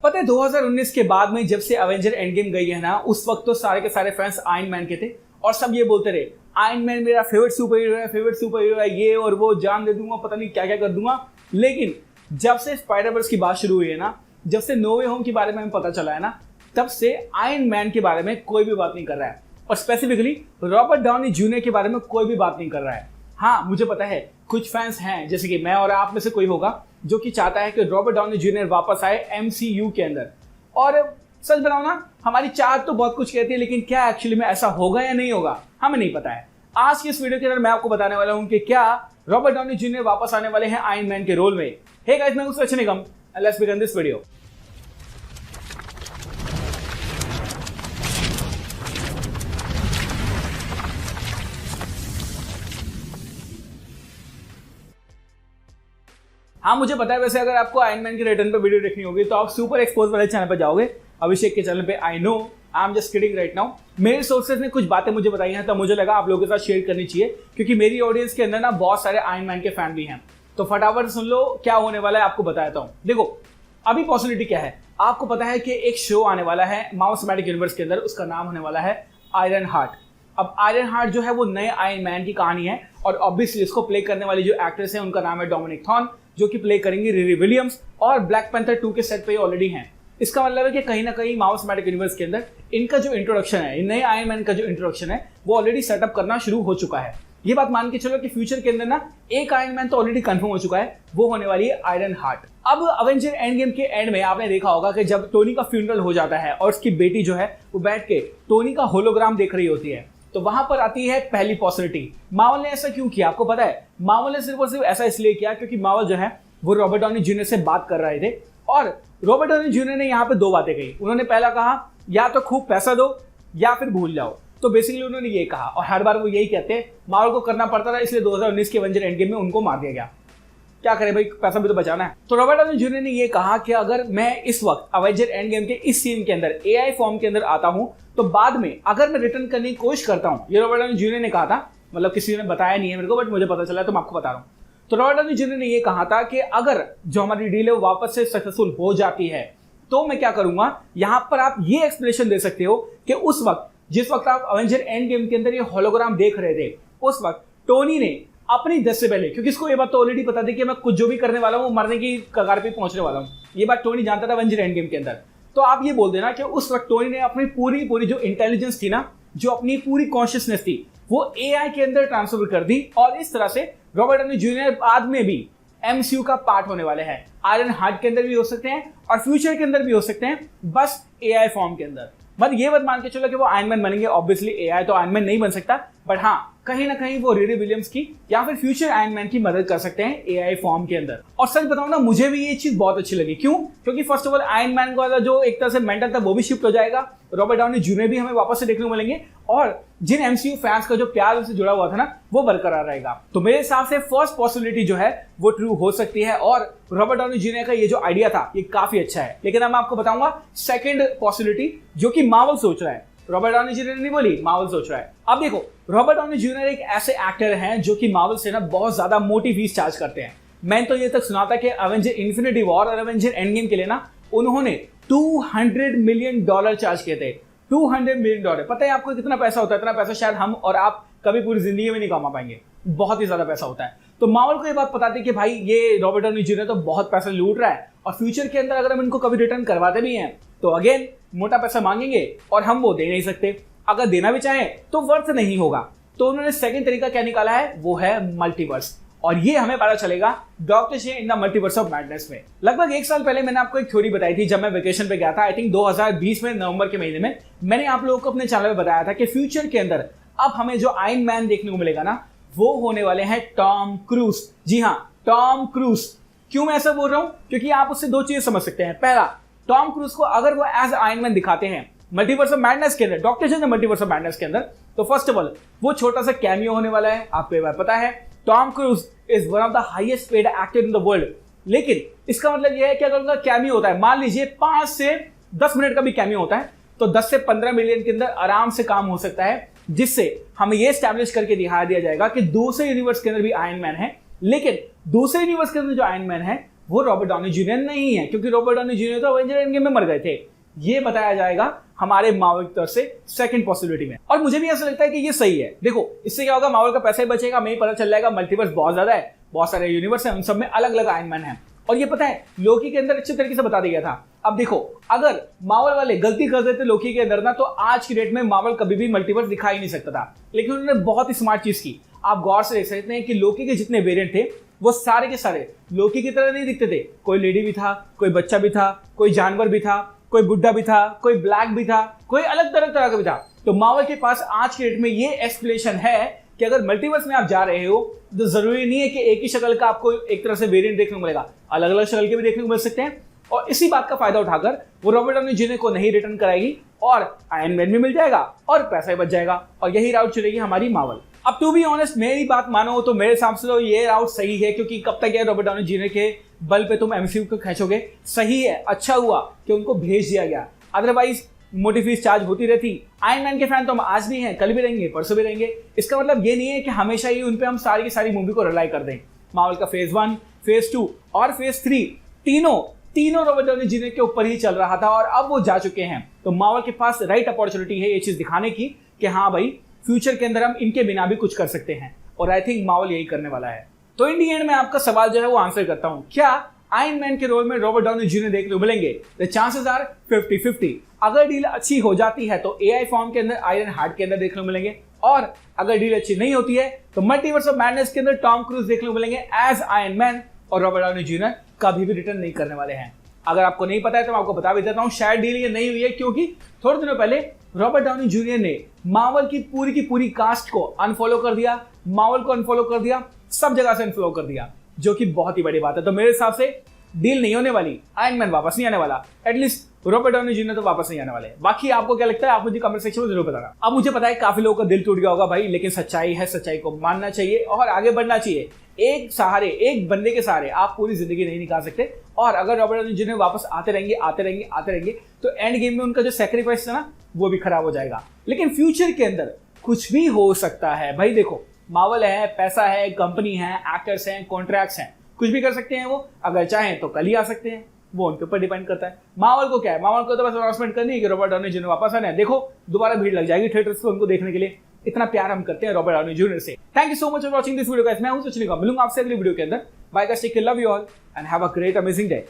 पता है 2019 के बाद में जब से अवेंजर एंड गेम गई है ना, उस वक्त तो सारे के सारे फैंस आयरन मैन के थे और सब ये बोलते रहे आयरन मैन मेरा फेवरेट सुपर हीरो है, ये और वो जान दे दूंगा, पता नहीं क्या क्या कर दूंगा। लेकिन जब से स्पाइडरवर्स की बात शुरू हुई है ना, जब से नो वे होम के बारे में हमें पता चला है ना, तब से आयरन मैन के बारे में कोई भी बात नहीं कर रहा है और स्पेसिफिकली रॉबर्ट डाउनी जूनियर के बारे में कोई भी बात नहीं कर रहा है। हाँ, मुझे पता है कुछ फैंस हैं जैसे कि मैं और आप में से कोई होगा जो कि चाहता है कि रॉबर्ट डाउनी जूनियर वापस आए एमसीयू के अंदर। और सच बताऊं ना, हमारी चाहत तो बहुत कुछ कहती है, लेकिन क्या एक्चुअली में ऐसा होगा या नहीं होगा हमें नहीं पता है। आज की इस वीडियो के अंदर मैं आपको बताने वाला हूं कि क्या रॉबर्ट डाउनी जूनियर वापस आने वाले हैं आयरन मैन के रोल में। हे गाइस, मैं हूं सचिन निगम, लेट्स बिगिन दिस वीडियो। हाँ, मुझे पता है वैसे अगर आपको आयरन मैन के रिटर्न पे वीडियो देखनी होगी तो आप सुपर एक्सपोज वाले चैनल पे जाओगे, अभिषेक के चैनल पे। I know I am just kidding right now. मेरे सोर्सेज ने कुछ बातें मुझे बताई हैं, तो मुझे लगा आप लोगों के साथ शेयर करनी चाहिए क्योंकि मेरी ऑडियंस के अंदर ना बहुत सारे आयरन मैन के फैन भी हैं। तो फटाफट सुन लो क्या होने वाला है, आपको बताता हूँ। देखो अभी पॉसिबिलिटी क्या है, आपको पता है कि एक शो आने वाला है मार्वल सिनेमैटिक यूनिवर्स के अंदर, उसका नाम होने वाला है आयरन हार्ट। अब आयरन हार्ट जो है वो नए आयरन मैन की कहानी है और ऑब्वियसली इसको प्ले करने वाली जो एक्ट्रेस है उनका नाम है डोमिनिक थॉर्न, जो कि प्ले करेंगी रिरी विलियम्स और ब्लैक पैंथर 2 के सेट पे ऑलरेडी हैं। इसका मतलब है कि कहीं ना कहीं मार्वल सिनेमैटिक यूनिवर्स के अंदर इनका जो इंट्रोडक्शन है, नए आयरन मैन का जो इंट्रोडक्शन है वो ऑलरेडी सेटअप करना शुरू हो चुका है। ये बात मान के चलो कि फ्यूचर के अंदर ना एक आयरन मैन तो ऑलरेडी कंफर्म हो चुका है, वो होने वाली है आयरन हार्ट। अब अवेंजर एंड गेम के एंड में आपने देखा होगा कि जब टोनी का फ्यूनरल हो जाता है और उसकी बेटी जो है वो बैठ के टोनी का होलोग्राम देख रही होती है, तो वहां पर आती है पहली पॉसिबिलिटी। मार्वल ने ऐसा क्यों किया आपको पता है? मार्वल ने सिर्फ और सिर्फ ऐसा इसलिए किया क्योंकि मार्वल जो है वो रॉबर्ट डाउनी जूनियर से बात कर रहे थे और रॉबर्ट डाउनी जूनियर ने यहाँ पे दो बातें कही। उन्होंने पहला कहा या तो खूब पैसा दो या फिर भूल जाओ। तो बेसिकली उन्होंने ये कहा और हर बार वो यही कहते हैं, मार्वल को करना पड़ता था, इसलिए 2019 के एवेंजर एंड गेम में उनको मार दिया गया। क्या करे भाई, पैसा भी तो बचाना है। तो रॉबर्ट डाउनी जूनियर ने ये कहा कि अगर मैं इस वक्त अवेंजर एंड गेम के इस सीन के अंदर एआई फॉर्म के अंदर आता हूं तो बाद में अगर मैं रिटर्न करने की कोशिश करता हूं, ये रॉबर्ट डाउनी जूनियर ने कहा था, मतलब किसी ने बताया नहीं है मेरे को, बट मुझे पता चला तो मैं आपको बता रहा हूं। तो रॉबर्ट डाउनी जूनियर ने ये कहा था कि अगर जो हमारी डील है वो वापस से सक्सेसफुल हो जाती है तो मैं क्या करूंगा। यहां पर आप ये एक्सप्लेनेशन दे सकते हो कि उस वक्त जिस वक्त आप अवेंजर एंड गेम के अंदर ये होलोग्राम देख रहे थे, उस वक्त टोनी ने अपनी डेथ से पहले, क्योंकि इसको ये बात तो ऑलरेडी पता थी कि मैं कुछ जो भी करने वाला हूं वो मरने की कगार पे पहुंचने वाला हूं, ये बात टोनी जानता था अवेंजर एंड गेम के अंदर। तो आप ये बोल देना कि उस वक्त टोनी ने अपनी पूरी जो इंटेलिजेंस थी ना, जो अपनी पूरी कॉन्शियसनेस थी, वो एआई के अंदर ट्रांसफर कर दी और इस तरह से रॉबर्ट डाउनी जूनियर बाद में भी एमसीयू का पार्ट होने वाले हैं। आयरन हार्ट के अंदर भी हो सकते हैं और फ्यूचर के अंदर भी हो सकते हैं, बस एआई फॉर्म के अंदर। मतलब ये बात मान के चलो कि वो आयरन मैन बनेंगे। ऑब्वियसली एआई तो आयरन मैन नहीं बन सकता, बट हाँ कहीं ना कहीं वो रिरी विलियम्स की या फिर फ्यूचर आयरन मैन की मदद कर सकते हैं एआई फॉर्म के अंदर। और सच बताऊं ना, मुझे भी ये चीज बहुत अच्छी लगी। क्यों? क्योंकि first of all iron man का जो एक तरह से मेंटल था वो भी शिफ्ट हो जाएगा, रॉबर्ट डाउनी जूनियर भी हमें वापस से देखने को मिलेंगे और जिन एमसीयू फैंस का जो प्यार उनसे जुड़ा हुआ था ना वो बरकरार रहेगा। तो मेरे हिसाब से फर्स्ट पॉसिबिलिटी जो है वो ट्रू हो सकती है और रॉबर्ट डाउनी जूनियर का ये जो आइडिया था ये काफी अच्छा है। लेकिन अब मैं आपको बताऊंगा सेकंड पॉसिबिलिटी जो कि मार्वल सोच रहा है। रॉबर्ट डाउनी जूनियर ने नहीं बोली, मार्वल सोच रहा है। अब देखो, रॉबर्ट डाउनी जूनियर एक ऐसे एक्टर हैं जो कि मार्वल से ना बहुत ज्यादा मोटी फीस चार्ज करते हैं। मैंने तो ये तक सुना था कि अवेंजर इन्फिनिटी वॉर और अवेंजर एंड गेम के लिए ना उन्होंने $200 मिलियन चार्ज किए थे। $200 मिलियन, पता है आपको कितना पैसा होता है? इतना पैसा शायद हम और आप कभी पूरी जिंदगी में नहीं कमा पाएंगे, बहुत ही ज्यादा पैसा होता है। तो मार्वल को ये बात पता थी कि भाई ये रॉबर्ट डाउनी जूनियर तो बहुत पैसा लूट रहा है और फ्यूचर के अंदर अगर हम इनको कभी रिटर्न करवाते भी हैं तो अगेन मोटा पैसा मांगेंगे और हम वो दे नहीं सकते। अगर देना भी चाहें तो वर्थ नहीं होगा। तो उन्होंने सेकंड तरीका क्या निकाला है, वो है मल्टीवर्स। और ये हमें पता चलेगा doctor strange in the multiverse of madness में। लगभग एक साल पहले मैंने आपको एक थ्योरी बताई थी जब मैं वेकेशन पे गया था, आई थिंक 2020 में नवंबर के महीने में। मैंने आप लोगों को अपने चैनल में बताया था कि फ्यूचर के अंदर अब हमें जो आयरन मैन देखने को मिलेगा ना वो होने वाले हैं टॉम क्रूज। जी हाँ, टॉम क्रूज। क्यों मैं ऐसा बोल रहा हूं? क्योंकि आप उससे दो चीजें समझ सकते हैं। पहला, टॉम क्रूज को अगर वो एज आयरन मैन दिखाते हैं मल्टीवर्स ऑफ मैडनेस के अंदर, doctor strange multiverse of madness के अंदर, तो फर्स्ट ऑफ ऑल वो छोटा सा कैमियो होने वाला है। आपको ये बात पता है, Tom cruise is one of the highest paid actor in the world. लेकिन इसका मतलब यह है कि अगर उनका कैमियो होता है, मान लीजिए 5 से 10 मिनट का भी कैमियो होता है, तो 10 से 15 मिलियन के अंदर आराम से काम हो सकता है, जिससे हमें यह स्टैब्लिश करके दिखाया दिया जाएगा कि दूसरे यूनिवर्स के अंदर भी आयरन मैन है। लेकिन दूसरे यूनिवर्स के अंदर जो आयरन मैन है वो रॉबर्ट डाउनी जूनियर नहीं है, क्योंकि रॉबर्ट डाउनी जूनियर तो अवेंजर एंड गेम में मर गए थे। ये बताया जाएगा हमारे मार्वल की तरफ से सेकंड पॉसिबिलिटी में, और मुझे भी ऐसा लगता है कि ये सही है। देखो इससे क्या होगा, मार्वल का पैसा ही बचेगा, हमें पता चल जाएगा मल्टीवर्स बहुत ज्यादा है, बहुत सारे यूनिवर्स हैं, उन सब में अलग अलग आयरन मैन है। और ये पता है लोकी के अंदर अच्छे तरीके से बता दिया था। अब देखो अगर मार्वल वाले गलती कर देते लोकी के अंदर ना, तो आज की डेट में मार्वल कभी भी मल्टीवर्स दिखा ही नहीं सकता था। लेकिन उन्होंने बहुत ही स्मार्ट चीज की। आप गौर से देख सकते हैं कि लोकी के जितने वेरिएंट थे वो सारे के सारे लोकी की तरह नहीं दिखते थे। कोई लेडी भी था, कोई बच्चा भी था, कोई जानवर भी था, कोई बुड्ढा भी था, कोई ब्लैक भी था, कोई अलग तरह का भी था। तो मार्वल के पास आज के डेट में ये एक्सप्लेनेशन है कि अगर मल्टीवर्स में आप जा रहे हो तो जरूरी नहीं है कि एक ही शक्ल का आपको एक तरह से वेरिएंट देखने को मिलेगा, अलग अलग शक्ल के भी देखने को मिल सकते हैं। और इसी बात का फायदा उठाकर वो रॉबर्ट डाउनी जूनियर को नहीं रिटर्न कराएगी और आयरन मैन भी मिल जाएगा और पैसा भी बच जाएगा, और यही राउट चलेगी हमारी मार्वल। अब टू बी ऑनेस्ट मेरी बात मानो तो मेरे हिसाब से तो ये राउट सही है, क्योंकि कब तक यार रॉबर्ट डाउनी जूनियर के बल पे तुम एमसीयू को खींचोगे। सही है, अच्छा हुआ कि उनको भेज दिया गया, अदरवाइज मोटी फीस चार्ज होती रहती। आयरन मैन के फैन तो हम आज भी हैं, कल भी रहेंगे, परसों भी रहेंगे। इसका मतलब ये नहीं है कि हमेशा ही उन पे हम सारी की सारी मूवी को रिलाई कर दें। मार्वल का फेज 1, फेज 2 और फेज 3 तीनों रॉबर्ट डाउनी जूनियर के ऊपर ही चल रहा था, और अब वो जा चुके हैं। तो मार्वल के पास राइट अपॉर्चुनिटी है ये चीज दिखाने की कि हाँ भाई फ्यूचर के अंदर हम इनके बिना भी कुछ कर सकते हैं, और आई थिंक मार्वल यही करने वाला है। तो इन दी एंड में आपका सवाल जो है वो आंसर करता हूं, क्या आयरन मैन के रोल में रॉबर्ट डाउनी जूनियर देखने को मिलेंगे? The chances are 50-50। अगर डील अच्छी हो जाती है तो एआई फॉर्म के अंदर आयरन हार्ट के अंदर देखने को मिलेंगे, और अगर डील अच्छी नहीं होती है तो मल्टीवर्स ऑफ मैडनेस के अंदर टॉम क्रूज देखने को मिलेंगे एज आयरन मैन, और रॉबर्ट डाउनी जूनियर कभी भी रिटर्न नहीं करने वाले हैं। अगर आपको नहीं पता है तो मैं आपको बता भी देता हूं, शायद डील ये नहीं हुई है, क्योंकि थोड़े दिनों पहले रॉबर्ट डाउनी जूनियर ने मार्वल की पूरी कास्ट को अनफॉलो कर दिया, मार्वल को अनफॉलो कर दिया, सब जगह से अनफॉलो कर दिया, जो कि बहुत ही बड़ी बात है। तो मेरे हिसाब से डील नहीं होने वाली, आयरन मैन वापस नहीं आने वाला, एटलीस्ट रॉबर्ट डाउनी जूनियर तो वापस नहीं आने वाले। बाकी आपको क्या लगता है आप मुझे कमेंट सेक्शन में जरूर बताना। अब मुझे पता है काफी लोगों का दिल टूट गया होगा भाई, लेकिन सच्चाई है, सच्चाई को मानना चाहिए और आगे बढ़ना चाहिए। एक बंदे के सहारे आप पूरी जिंदगी नहीं निकाल सकते, और अगर रॉबर्ट डाउनी जूनियर वापस आते रहेंगे तो एंड गेम में उनका जो सैक्रिफाइस है ना वो भी खराब हो जाएगा। लेकिन फ्यूचर के अंदर कुछ भी हो सकता है भाई। देखो मार्वल है, पैसा है, कंपनी है, एक्टर्स हैं, कॉन्ट्रैक्ट्स हैं, कुछ भी कर सकते हैं वो। अगर चाहें तो कल ही आ सकते हैं, वो उनके ऊपर डिपेंड करता है। मार्वल को क्या है, मार्वल को तो बस अनाउंसमेंट करनी है कि रॉबर्ट डाउनी जूनियर वापस आने हैं। देखो दोबारा भीड़ लग जाएगी थिएटर्स पे उनको देखने के लिए, इतना प्यार हम करते हैं रॉबर्ट डाउनी जूनियर से। Thank you so much for watching this video guys. मैं हूं सचिन, मिलूंगा आपसे अगली वीडियो के अंदर। Bye guys, take care, love you all and have a great amazing day.